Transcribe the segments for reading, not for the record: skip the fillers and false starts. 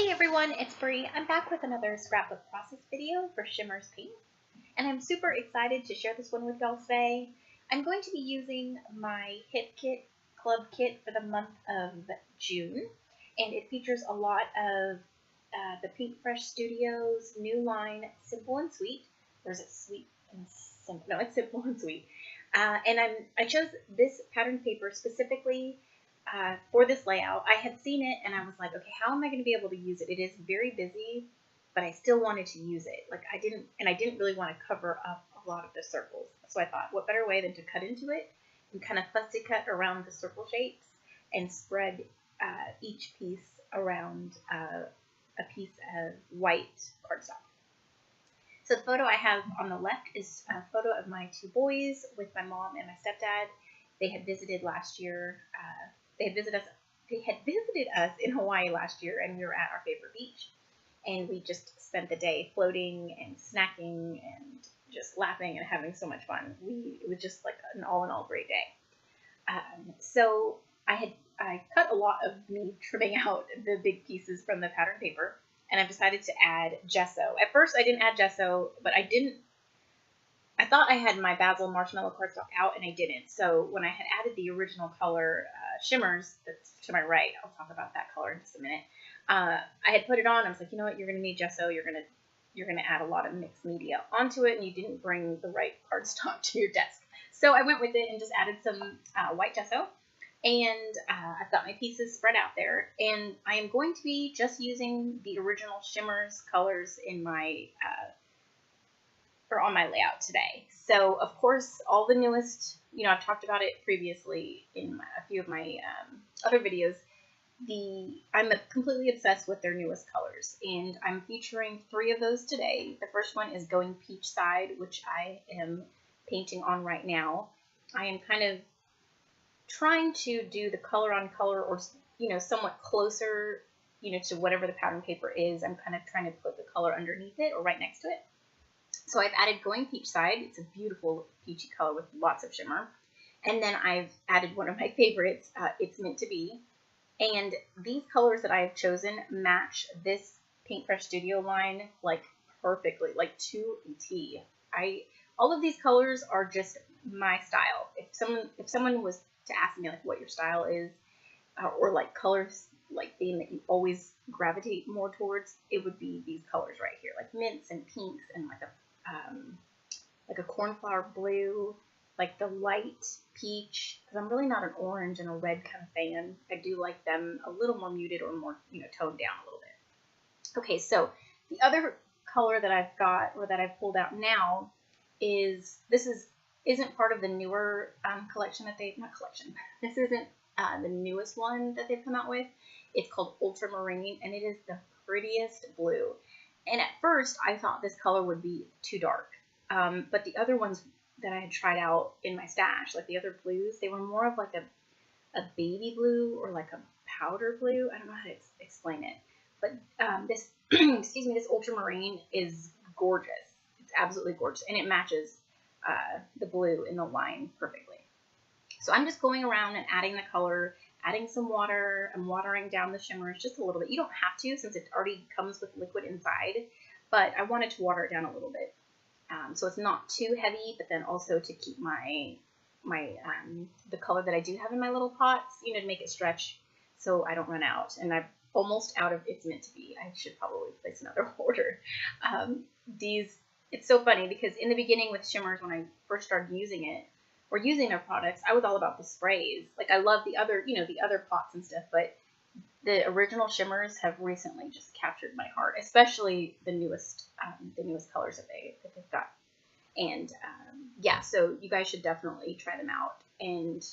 Hey everyone, it's Bri. I'm back with another scrapbook process video for Shimmerz Paints, and I'm super excited to share this one with y'all today. I'm going to be using my Hip Kit Club Kit for the month of June, and it features a lot of the Pinkfresh Studio's new line, Simple and Sweet. Or is it Sweet and Simple? No, it's Simple and Sweet. And I chose this pattern paper specifically for this layout. I had seen it and I was like, okay, how am I going to be able to use it? It is very busy, but I still wanted to use it. I didn't really want to cover up a lot of the circles. So I thought, what better way than to cut into it and kind of fussy cut around the circle shapes and spread each piece around a piece of white cardstock. So the photo I have on the left is a photo of my two boys with my mom and my stepdad. They had visited last year. They had visited us in Hawaii last year, and we were at our favorite beach. And we just spent the day floating and snacking and just laughing and having so much fun. It was just like an all-in-all great day. So I cut a lot of me trimming out the big pieces from the pattern paper, and I've decided to add gesso. At first, I didn't add gesso, but I thought I had my basil marshmallow cardstock out, and I didn't. So when I had added the original color, Shimmerz, that's to my right, I'll talk about that color in just a minute. I had put it on. I was like, you know what, you're going to need gesso. You're going to add a lot of mixed media onto it, and you didn't bring the right cardstock to your desk. So I went with it and just added some white gesso, and I've got my pieces spread out there, and I am going to be just using the original Shimmerz colors in my on my layout today. So of course, all the newest, I've talked about it previously in a few of my other videos. I'm completely obsessed with their newest colors, and I'm featuring 3 of those today. The first one is Going Peach Side, which I am painting on right now. I am kind of trying to do the color on color, or somewhat closer, to whatever the pattern paper is. I'm kind of trying to put the color underneath it or right next to it. So I've added Going Peach Side. It's a beautiful peachy color with lots of shimmer. And then I've added one of my favorites, It's Meant to Be. And these colors that I have chosen match this Pinkfresh Studio line like perfectly, like to a T. All of these colors are just my style. If someone was to ask me like what your style is, or like colors, like theme that you always gravitate more towards, it would be these colors right here, like mints and pinks and like a cornflower blue, like the light peach, because I'm really not an orange and a red kind of fan. I do like them a little more muted or more, toned down a little bit. Okay, so the other color that I've got, or that I've pulled out now, isn't part of the newer collection that this isn't the newest one that they've come out with. It's called Ultramarine, and it is the prettiest blue. And at first, I thought this color would be too dark. But the other ones that I had tried out in my stash, like the other blues, they were more of like a baby blue or like a powder blue. I don't know how to explain it. But this, excuse me, this Ultramarine is gorgeous. It's absolutely gorgeous. And it matches the blue in the line perfectly. So I'm just going around and adding the color, adding some water. I'm watering down the Shimmerz just a little bit. You don't have to, since it already comes with liquid inside, but I wanted to water it down a little bit. So it's not too heavy, but then also to keep the color that I do have in my little pots, to make it stretch so I don't run out. And I'm almost out of It's Meant to Be. I should probably place another order. It's so funny because in the beginning with Shimmerz, when I first started using it, or using their products, I was all about the sprays. Like I love the other, the other pots and stuff, but the original Shimmerz have recently just captured my heart, especially the newest colors that they've got. And yeah, so you guys should definitely try them out. And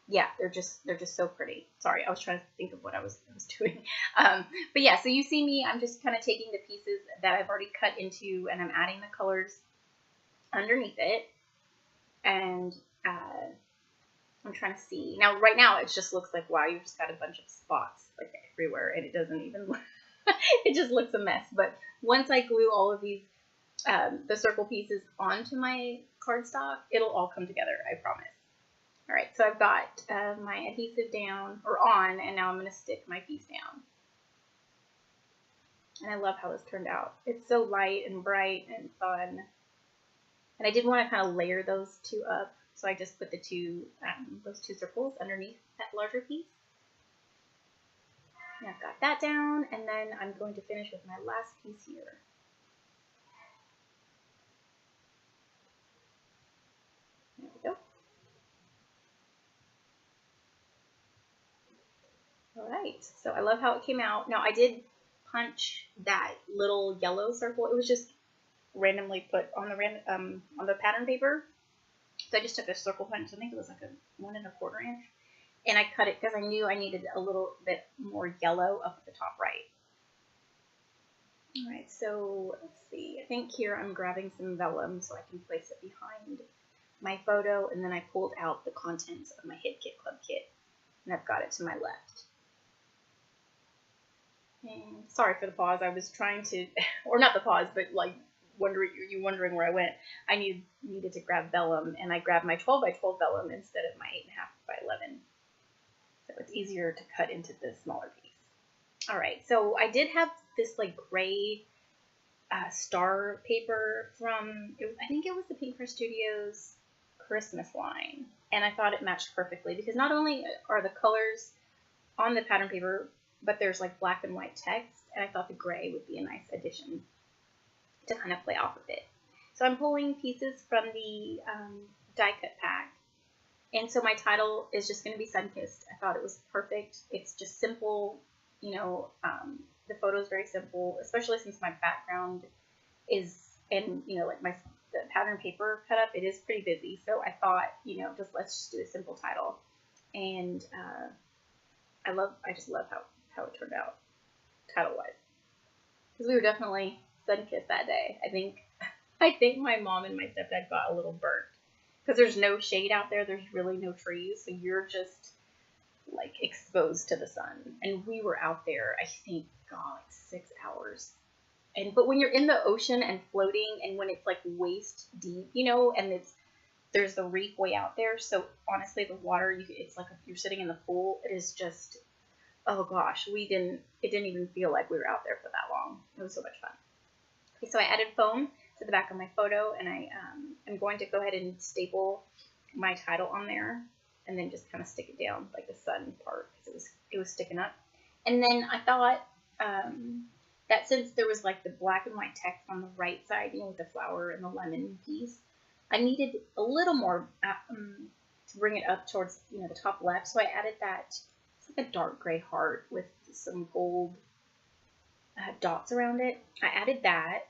yeah, they're just so pretty. Sorry, I was trying to think of what I was doing. But yeah, so you see me, I'm just kind of taking the pieces that I've already cut into, and I'm adding the colors underneath it. And I'm trying to see. Now, right now, it just looks like, wow, you've just got a bunch of spots like everywhere, and it doesn't even look, it just looks a mess. But once I glue all of these, the circle pieces onto my cardstock, it'll all come together, I promise. Alright, so I've got my adhesive down, or on, and now I'm going to stick my piece down. And I love how this turned out. It's so light and bright and fun. And I did want to kind of layer those two up, so I just put the those two circles underneath that larger piece. And I've got that down, and then I'm going to finish with my last piece here. There we go. Alright, so I love how it came out. Now I did punch that little yellow circle. It was just randomly put on the pattern paper. So I just took a circle punch. I think it was like a 1 1/4 inch. And I cut it because I knew I needed a little bit more yellow up at the top right. Alright, so let's see. I think here I'm grabbing some vellum so I can place it behind my photo, and then I pulled out the contents of my Hip Kit Club kit, and I've got it to my left. And sorry for the pause. I was trying to, or not the pause, but like wondering where I went. I needed to grab vellum, and I grabbed my 12 by 12 vellum instead of my 8.5 by 11. So it's easier to cut into the smaller piece. All right, so I did have this like gray star paper from, I think it was the Pinkfresh Studio's Christmas line, and I thought it matched perfectly because not only are the colors on the pattern paper, but there's like black and white text, and I thought the gray would be a nice addition to kind of play off of it. So I'm pulling pieces from the die cut pack, and so my title is just going to be Sunkissed. I thought it was perfect. It's just simple, you know, the photo is very simple, especially since my background is, and you know, like the pattern paper cut up, it is pretty busy. So I thought, you know, let's just do a simple title, and I just love how it turned out title-wise, because we were definitely sun-kissed that day. I think my mom and my stepdad got a little burnt because there's no shade out there. There's really no trees, so you're just like exposed to the sun. And we were out there, I think, like 6 hours. But when you're in the ocean and floating, and when it's like waist deep, you know, and there's the reef way out there. So honestly, the water, it's like you're sitting in the pool. It is just, oh gosh, it didn't even feel like we were out there for that long. It was so much fun. Okay, so I added foam to the back of my photo, and I'm going to go ahead and staple my title on there, and then just kind of stick it down like the sun part, because it was sticking up. And then I thought that since there was like the black and white text on the right side, you know, with the flower and the lemon piece, I needed a little more to bring it up towards, you know, the top left. So I added that. It's like a dark gray heart with some gold dots around it. I added that,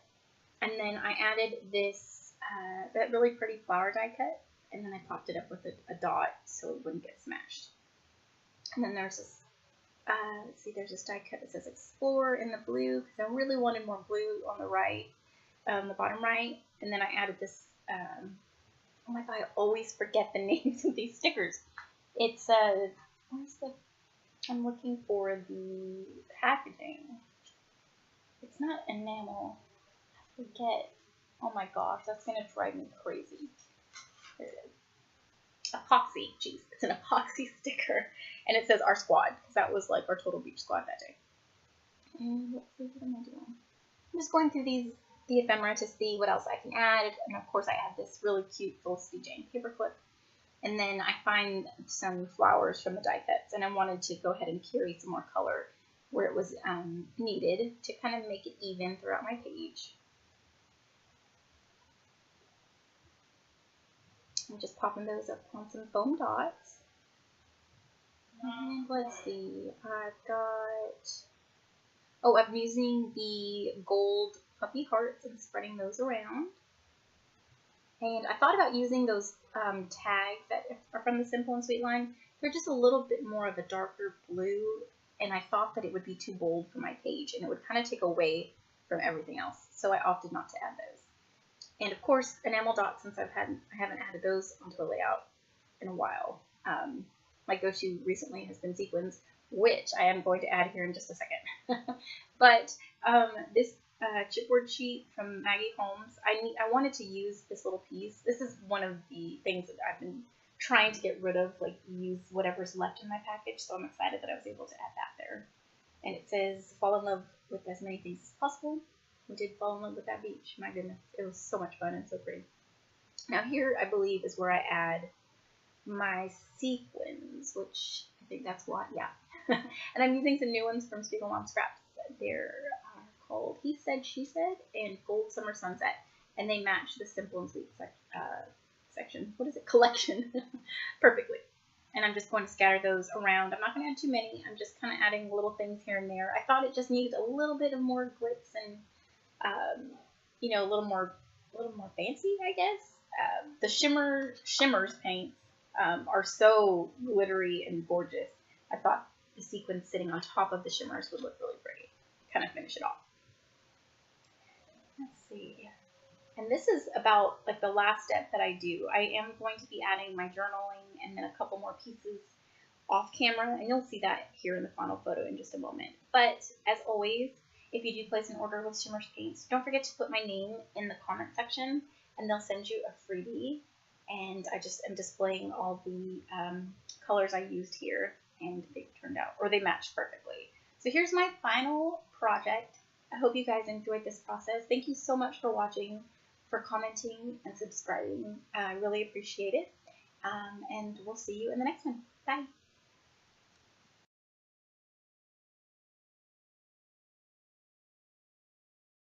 and then I added this that really pretty flower die cut, and then I popped it up with a dot so it wouldn't get smashed. And then there's this, let's see, there's this die cut that says Explore in the blue, because I really wanted more blue on the right, the bottom right. And then I added this, oh my god, I always forget the names of these stickers. It's, I'm looking for the packaging. It's not enamel. I forget. Oh my gosh, that's going to drive me crazy. There it is. Epoxy. Jeez, it's an epoxy sticker. And it says our squad, because that was like our total beach squad that day. And let's see, what am I doing? I'm just going through the ephemera to see what else I can add. And of course I have this really cute Felicity Jane paperclip. And then I find some flowers from the die cuts, and I wanted to go ahead and carry some more color where it was needed to kind of make it even throughout my page. I'm just popping those up on some foam dots. And let's see, I'm using the gold puppy hearts and spreading those around. And I thought about using those tags that are from the Simple and Sweet line. They're just a little bit more of a darker blue, and I thought that it would be too bold for my page, and it would kind of take away from everything else. So I opted not to add those. And of course, enamel dots, since I haven't added those onto the layout in a while. My go-to recently has been sequins, which I am going to add here in just a second. But this chipboard sheet from Maggie Holmes, I wanted to use this little piece. This is one of the things that I've been trying to get rid of, like, use whatever's left in my package, so I'm excited that I was able to add that there. And it says, fall in love with as many things as possible. We did fall in love with that beach. My goodness, it was so much fun and so pretty. Now here, I believe, is where I add my sequins, which I think that's what, yeah. And I'm using some new ones from Spiegelmom Scraps. They're called He Said, She Said, and Gold Summer Sunset. And they match the Simple and Sweet section. What is it? Collection. Perfectly. And I'm just going to scatter those around. I'm not going to add too many. I'm just kind of adding little things here and there. I thought it just needed a little bit of more glitz and, you know, a little more fancy, I guess. The Shimmerz Paints are so glittery and gorgeous. I thought the sequins sitting on top of the Shimmerz would look really pretty. Kind of finish it off. Let's see. And this is about like the last step that I do. I am going to be adding my journaling and then a couple more pieces off camera, and you'll see that here in the final photo in just a moment. But as always, if you do place an order with Shimmerz Paints, don't forget to put my name in the comment section, and they'll send you a freebie. And I just am displaying all the colors I used here, and they turned out, or they matched perfectly. So here's my final project. I hope you guys enjoyed this process. Thank you so much for watching, for commenting and subscribing. I really appreciate it. And we'll see you in the next one. Bye.